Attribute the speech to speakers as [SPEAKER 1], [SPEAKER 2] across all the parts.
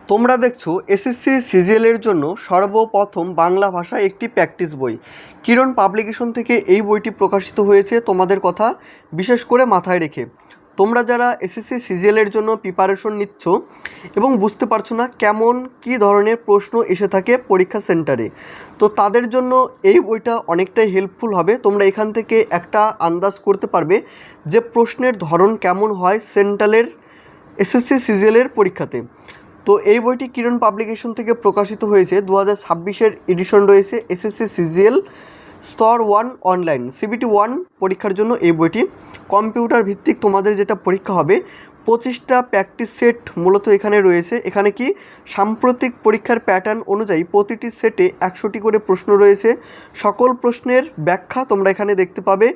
[SPEAKER 1] তোমরা দেখছো এসএসসি সিজিএলের জন্য সর্বপ্রথম বাংলা ভাষায় একটি প্র্যাকটিস বই। কিরণ পাবলিকেশন থেকে এই বইটি প্রকাশিত হয়েছে তোমাদের কথা বিশেষ করে মাথায় রেখে। তোমরা যারা এসএসসি সিজিএলের জন্য প্রিপারেশন নিচ্ছ এবং বুঝতে পারছো না কেমন কী ধরনের প্রশ্ন এসে থাকে পরীক্ষা সেন্টারে, তো তাদের জন্য এই বইটা অনেকটাই হেল্পফুল হবে। তোমরা এখান থেকে একটা আন্দাজ করতে পারবে যে প্রশ্নের ধরন কেমন হয় সেন্ট্রালের এসএসসি সিজিএলের পরীক্ষাতে। তো এই বইটি কিরণ পাবলিকেশন থেকে প্রকাশিত হয়েছে, 2026-এর এডিশন রয়েছে এসএসসি সিজিএল স্তর 1 অনলাইন সিবিটি 1 পরীক্ষার জন্য। এই বইটি কম্পিউটার ভিত্তিক তোমাদের যেটা পরীক্ষা হবে, 25টা প্র্যাকটিস সেট মূলত এখানে রয়েছে। এখানে কি সাম্প্রতিক পরীক্ষার প্যাটার্ন অনুযায়ী প্রতিটি সেটে 100টি করে প্রশ্ন রয়েছে। সকল প্রশ্নের ব্যাখ্যা তোমরা এখানে দেখতে পাবে।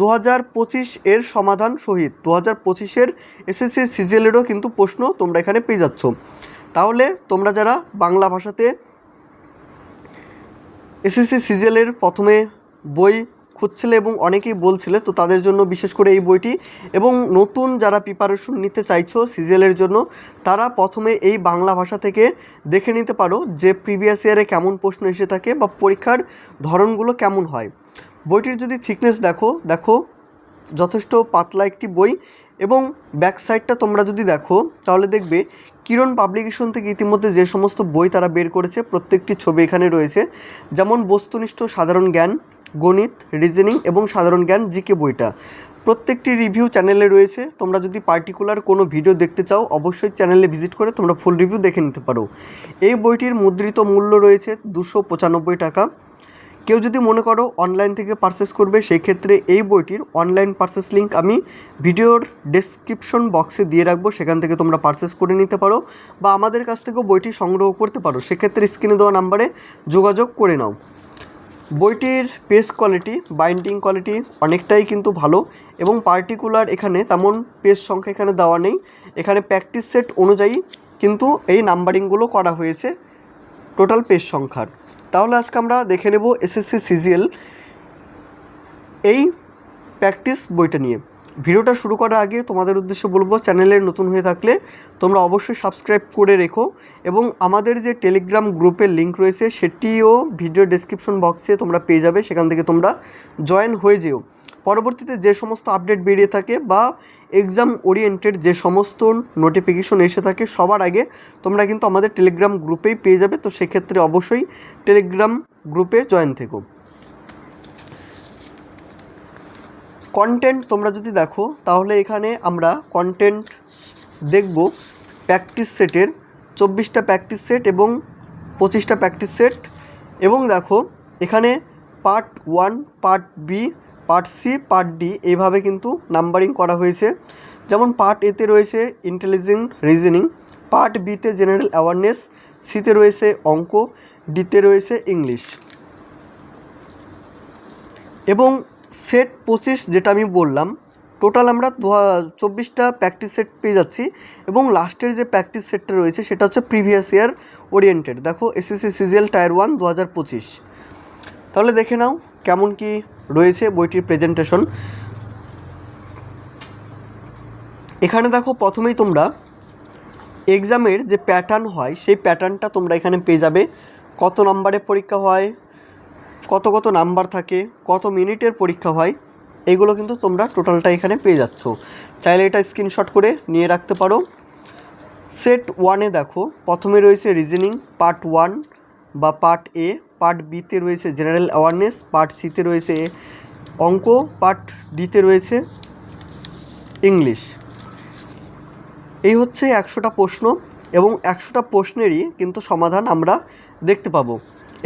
[SPEAKER 1] 2025 এর সমাধান সহিত 2025-এর এসএসসি সিজিএলেরও কিন্তু প্রশ্ন তোমরা এখানে পেয়ে যাচ্ছ। তাহলে তোমরা যারা বাংলা ভাষাতে এসএসসি সিজিএলের প্রথমে বই খুঁজছিলে এবং অনেকেই বলছিলে, তো তাদের জন্য বিশেষ করে এই বইটি, এবং নতুন যারা প্রিপারেশন নিতে চাইছো সিজিএলের জন্য তারা প্রথমে এই বাংলা ভাষা থেকে দেখে নিতে পারো যে প্রিভিয়াস ইয়ারে কেমন প্রশ্ন এসে থাকে বা পরীক্ষার ধরনগুলো কেমন হয়। বইটির যদি থিকনেস দেখো যথেষ্ট পাতলা একটি বই, এবং ব্যাক সাইডটা তোমরা যদি দেখো তাহলে দেখবে কিরণ পাবলিকেশন থেকে ইতিমধ্যে যে সমস্ত বই তারা বের করেছে প্রত্যেকটি ছবি এখানে রয়েছে। যেমন বস্তুনিষ্ঠ সাধারণ জ্ঞান, গণিত, রিজনিং এবং সাধারণ জ্ঞান জিকে বইটা প্রত্যেকটি রিভিউ চ্যানেলে রয়েছে। তোমরা যদি পার্টিকুলার কোনো ভিডিও দেখতে চাও অবশ্যই চ্যানেলে ভিজিট করে তোমরা ফুল রিভিউ দেখে নিতে পারো। এই বইটির মুদ্রিত মূল্য রয়েছে 295 টাকা। কেউ যদি মনে করো অনলাইন থেকে পারচেস করবে, সেই ক্ষেত্রে এই বইটির অনলাইন পারচেস লিঙ্ক আমি ভিডিওর ডেসক্রিপশন বক্সে দিয়ে রাখবো, সেখান থেকে তোমরা পারচেস করে নিতে পারো বা আমাদের কাছ থেকেও বইটি সংগ্রহ করতে পারো। সেক্ষেত্রে স্ক্রিনে দেওয়া নাম্বারে যোগাযোগ করে নাও। বইটির পেজ কোয়ালিটি, বাইন্ডিং কোয়ালিটি অনেকটাই কিন্তু ভালো, এবং পার্টিকুলার এখানে তেমন পেজ সংখ্যা এখানে দেওয়া নেই। এখানে প্র্যাকটিস সেট অনুযায়ী কিন্তু এই নাম্বারিংগুলো করা হয়েছে টোটাল পেজ সংখ্যার। তাহলে আজকে আমরা দেখে নেব এসএসসি সিজিএল এই প্র্যাকটিস বইটা নিয়ে। ভিডিওটা শুরু করার আগে তোমাদের উদ্দেশ্যে বলবো, চ্যানেলে নতুন হয়ে থাকলে তোমরা অবশ্যই সাবস্ক্রাইব করে রেখো, এবং আমাদের যে টেলিগ্রাম গ্রুপের লিঙ্ক রয়েছে সেটিও ভিডিও ডেসক্রিপশন বক্সে তোমরা পেয়ে যাবে, সেখান থেকে তোমরা জয়েন হয়ে যেও। পরবর্তীতে যে সমস্ত আপডেট বেরিয়ে থাকে বা এক্সাম ওরিয়েন্টেড যে সমস্ত নোটিফিকেশন এসে থাকে সবার আগে তোমরা কিন্তু আমাদের টেলিগ্রাম গ্রুপেই পেয়ে যাবে। তো সেক্ষেত্রে অবশ্যই টেলিগ্রাম গ্রুপে জয়েন থেকো। কন্টেন্ট তোমরা যদি দেখো তাহলে এখানে আমরা কন্টেন্ট দেখব প্র্যাকটিস সেটের 24টা প্র্যাকটিস সেট এবং 25টা প্র্যাকটিস সেট, এবং দেখো এখানে part 1, part B, part C, part D এইভাবে কিন্তু নাম্বারিং করা হয়েছে। যেমন পার্ট এতে রয়েছে ইন্টেলিজেন্ট রিজনিং, পার্ট বিতে জেনারেল অ্যাওয়ারনেস, সিতে রয়েছে অঙ্ক, ডিতে রয়েছে ইংলিশ। এবং সেট 25 যেটা আমি বললাম, টোটাল আমরা 24টা প্র্যাকটিস সেট পেয়ে যাচ্ছি, এবং লাস্টের যে প্র্যাকটিস সেটটা রয়েছে সেটা হচ্ছে প্রিভিয়াস ইয়ার ওরিয়েন্টেড। দেখো এসএসসি সিজিএল টায়ার 1 2025। তাহলে দেখে নাও কেমন কি রয়েছে বইটির প্রেজেন্টেশন। এখানে দেখো প্রথমেই তোমরা এক্সামের যে প্যাটার্ন হয় সেই প্যাটার্নটা তোমরা এখানে পেয়ে যাবে। কত নম্বরে পরীক্ষা হয়, কত নাম্বার থাকে, কত মিনিটের পরীক্ষা হয়, এগুলো কিন্তু তোমরা টোটালটা এখানে পেয়ে যাচ্ছ। চাইলে এটা স্ক্রিনশট করে নিয়ে রাখতে পারো। সেট 1-এ দেখো প্রথমে রয়েছে রিজনিং পার্ট 1 বা পার্ট এ, পার্ট বিতে রয়েছে জেনারেল অ্যাওয়ারনেস, পার্ট সিতে রয়েছে অঙ্ক, পার্ট ডিতে রয়েছে ইংলিশ। এই হচ্ছে 100টা প্রশ্ন, এবং 100টা প্রশ্নেরই কিন্তু সমাধান আমরা দেখতে পাবো।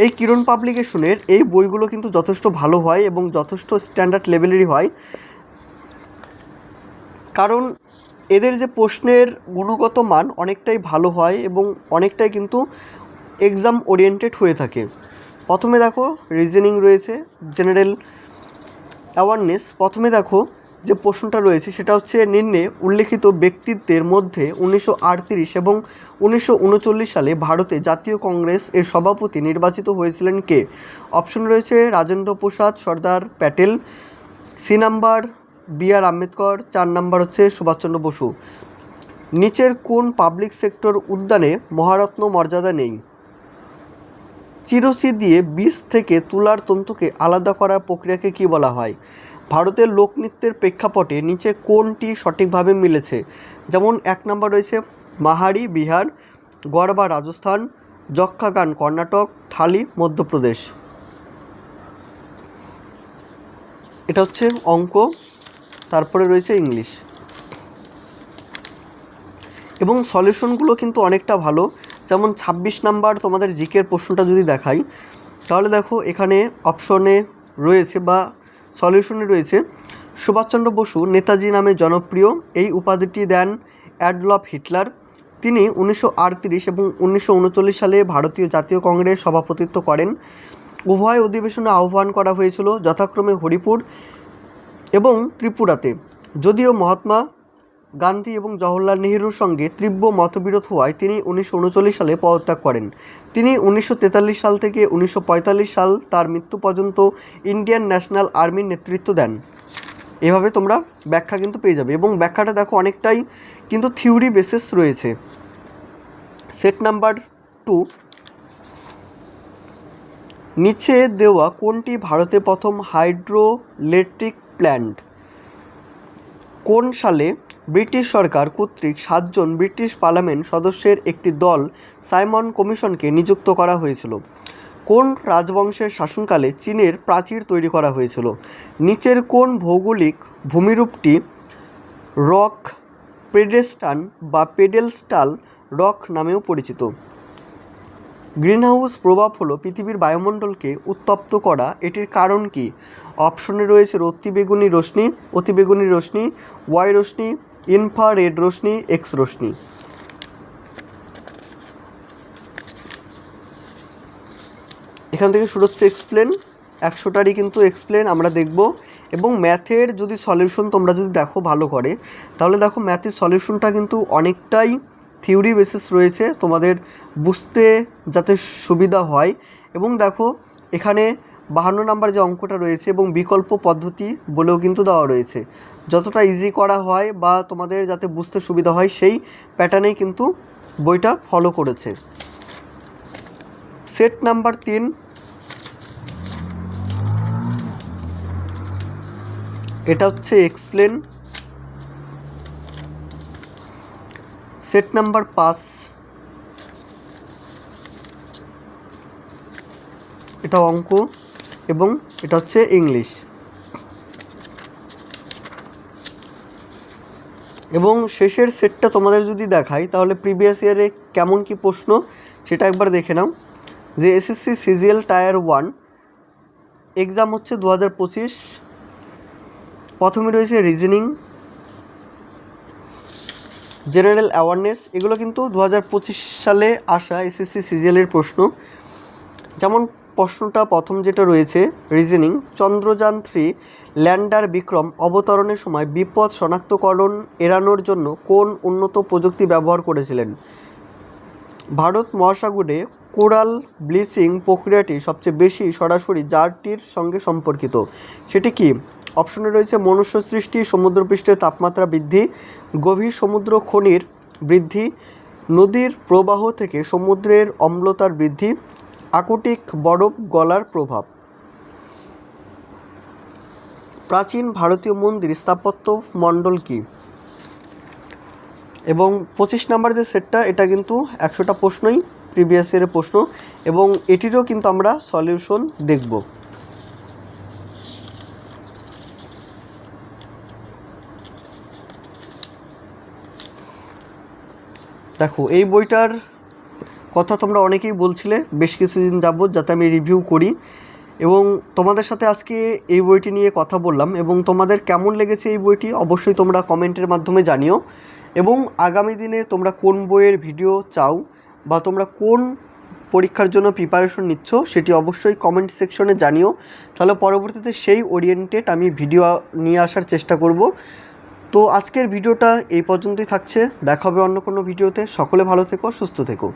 [SPEAKER 1] এই কিরণ পাবলিকেশনের এই বইগুলো কিন্তু যথেষ্ট ভালো হয় এবং যথেষ্ট স্ট্যান্ডার্ড লেভেলেরই হয়, কারণ এদের যে প্রশ্নের গুণগত মান অনেকটাই ভালো হয় এবং অনেকটাই কিন্তু এক্সাম ওরিয়েন্টেড হয়ে থাকে। প্রথমে দেখো রিজনিং রয়েছে, জেনারেল অ্যাওয়ারনেস। প্রথমে দেখো যে প্রশ্নটা রয়েছে সেটা হচ্ছে, নিম্নে উল্লেখিত ব্যক্তিত্বের মধ্যে 1938 এবং 1939 সালে ভারতে জাতীয় কংগ্রেস এর সভাপতি নির্বাচিত হয়েছিলেন কে? অপশন রয়েছে Rajendra Prasad, Sardar Patel, C number B আর আম্বেদকর, 4 নাম্বার হচ্ছে সুভাষচন্দ্র বসু। নিচের কোন পাবলিক সেক্টর উদ্যানে মহারত্ন মর্যাদা নেই? চিরসি দিয়ে বীজ থেকে তুলার তন্তুকে আলাদা করার প্রক্রিয়াকে কী বলা হয়? ভারতের লোকনৃত্যের প্রেক্ষাপটে নিচে কোনটি সঠিকভাবে মিলেছে? যেমন 1 নম্বর রয়েছে মাহারি বিহার, গরবা রাজস্থান, যক্ষগান কর্ণাটক, থালি মধ্যপ্রদেশ। এটা হচ্ছে অঙ্ক, তারপরে রয়েছে ইংলিশ। এবং সলিউশনগুলো কিন্তু অনেকটা ভালো। যেমন 26 নাম্বার তোমাদের জিকের প্রশ্নটা যদি দেখাই, তাহলে দেখো এখানে অপশনে রয়েছে বা সলিউশনে রয়েছে সুভাষচন্দ্র বসু নেতাজি নামে জনপ্রিয়। এই উপাধিটি দেন অ্যাডলফ হিটলার। তিনি 1938 এবং 1939 সালে ভারতীয় জাতীয় কংগ্রেস সভাপতিত্ব করেন। উভয় অধিবেশনে আহ্বান করা হয়েছিল যথাক্রমে হরিপুর এবং ত্রিপুরাতে। যদিও মহাত্মা গান্ধী এবং জওহরলাল নেহরুর সঙ্গে তীব্র মতবিরোধ হওয়ায় তিনি 1939 সালে পদত্যাগ করেন। তিনি 1943 সাল থেকে 1945 সাল তার মৃত্যু পর্যন্ত ইন্ডিয়ান ন্যাশনাল আর্মির নেতৃত্ব দেন। এভাবে তোমরা ব্যাখ্যা কিন্তু পেয়ে যাবে এবং ব্যাখ্যাটা দেখো অনেকটাই কিন্তু থিওরি বেসিস রয়েছে। সেট নাম্বার 2, নিচে দেওয়া কোনটি ভারতে প্রথম হাইড্রোইলেকট্রিক প্ল্যান্ট? কোন সালে ব্রিটিশ সরকার কর্তৃক 7 জন ব্রিটিশ পার্লামেন্ট সদস্যের একটি দল সাইমন কমিশনকে নিযুক্ত করা হয়েছিল? কোন রাজবংশের শাসনকালে চীনের প্রাচীর তৈরি করা হয়েছিল? নিচের কোন ভৌগোলিক ভূমিরূপটি রক পেডেস্টান বা পেডেলস্টাল রক নামেও পরিচিত? গ্রিনহাউস প্রভাব হলো পৃথিবীর বায়ুমণ্ডলকে উত্তপ্ত করা। এটির কারণ কি? অপশনে রয়েছে অতিবেগুনি রশ্মি, ওয়াই রশ্মি, ইনফ্রারেড রশ্মি, এক্স রশ্মি। এখান থেকে শুরু হচ্ছে এক্সপ্লেন, 100টারই কিন্তু এক্সপ্লেন আমরা দেখব। এবং ম্যাথের যদি সলিউশন তোমরা যদি দেখো ভালো করে, তাহলে দেখো ম্যাথের সলিউশনটা কিন্তু অনেকটাই থিওরি বেসিস রয়েছে, তোমাদের বুঝতে যাতে সুবিধা হয়। এবং দেখো এখানে 52 নাম্বার যে অঙ্কটা রয়েছে এবং বিকল্প পদ্ধতি বলেও কিন্তু দেওয়া রয়েছে। যতটা ইজি করা হয় বা তোমাদের যাতে বুঝতে সুবিধা হয় সেই প্যাটার্নেই কিন্তু বইটা ফলো করেছে। সেট নাম্বার 3, এটা হচ্ছে এক্সপ্লেন। সেট নাম্বার 5, এটা অঙ্ক এবং এটা হচ্ছে ইংলিশ। এবং শেষের সেটটা তোমাদের যদি দেখাই, তাহলে প্রিভিয়াস ইয়ারে কেমন কি প্রশ্ন সেটা একবার দেখে নাও। যে এসএসসি সিজিএল টায়ার 1 এক্সাম হচ্ছে 2025। প্রথমে রয়েছে রিজনিং, জেনারেল অ্যাওয়ারনেস। এগুলো কিন্তু 2025 সালে আসা এসএসসি সিজিএলের প্রশ্ন। যেমন প্রশ্নটা প্রথম যেটা রয়েছে রিজনিং, চন্দ্রযান 3 ল্যান্ডার বিক্রম অবতরণের সময় বিপদ শনাক্তকরণ এড়ানোর জন্য কোন উন্নত প্রযুক্তি ব্যবহার করেছিলেন? ভারত মহাসাগরে কোরাল ব্লিচিং প্রক্রিয়াটি সবচেয়ে বেশি সরাসরি যারটির সঙ্গে সম্পর্কিত, সেটি কি? অপশনে রয়েছে মনুষ্য সৃষ্টি, সমুদ্রপৃষ্ঠের তাপমাত্রা বৃদ্ধি, গভীর সমুদ্র খনির বৃদ্ধি, নদীর প্রবাহ থেকে সমুদ্রের অম্লতার বৃদ্ধি, আকুটিক বরফ গলার প্রভাব। প্রাচীন ভারতীয় মন্দির স্থাপত্য মণ্ডল কি? এবং 25 নাম্বার যে সেটটা, এটা কিন্তু 100টা প্রশ্নই প্রিভিয়াস ইয়ারের প্রশ্ন এবং এটিরও কিন্তু আমরা সলিউশন দেখব। দেখো এই বইটার কথা তোমরা অনেকেই বলছিলে বেশ কিছুদিন যাবত যাতে আমি রিভিউ করি, এবং তোমাদের সাথে আজকে এই বইটি নিয়ে কথা বললাম। এবং তোমাদের কেমন লেগেছে এই বইটি অবশ্যই তোমরা কমেন্টের মাধ্যমে জানিও। এবং আগামী দিনে তোমরা কোন বইয়ের ভিডিও চাও বা তোমরা কোন পরীক্ষার জন্য প্রিপারেশন নিচ্ছ সেটি অবশ্যই কমেন্ট সেকশনে জানিও। তাহলে পরবর্তীতে সেই ওরিয়েন্টেড আমি ভিডিও নিয়ে আসার চেষ্টা করব। তো আজকের ভিডিওটা এই পর্যন্তই থাকছে, দেখা হবে অন্য কোনো ভিডিওতে। সকলে ভালো থেকো, সুস্থ থেকো।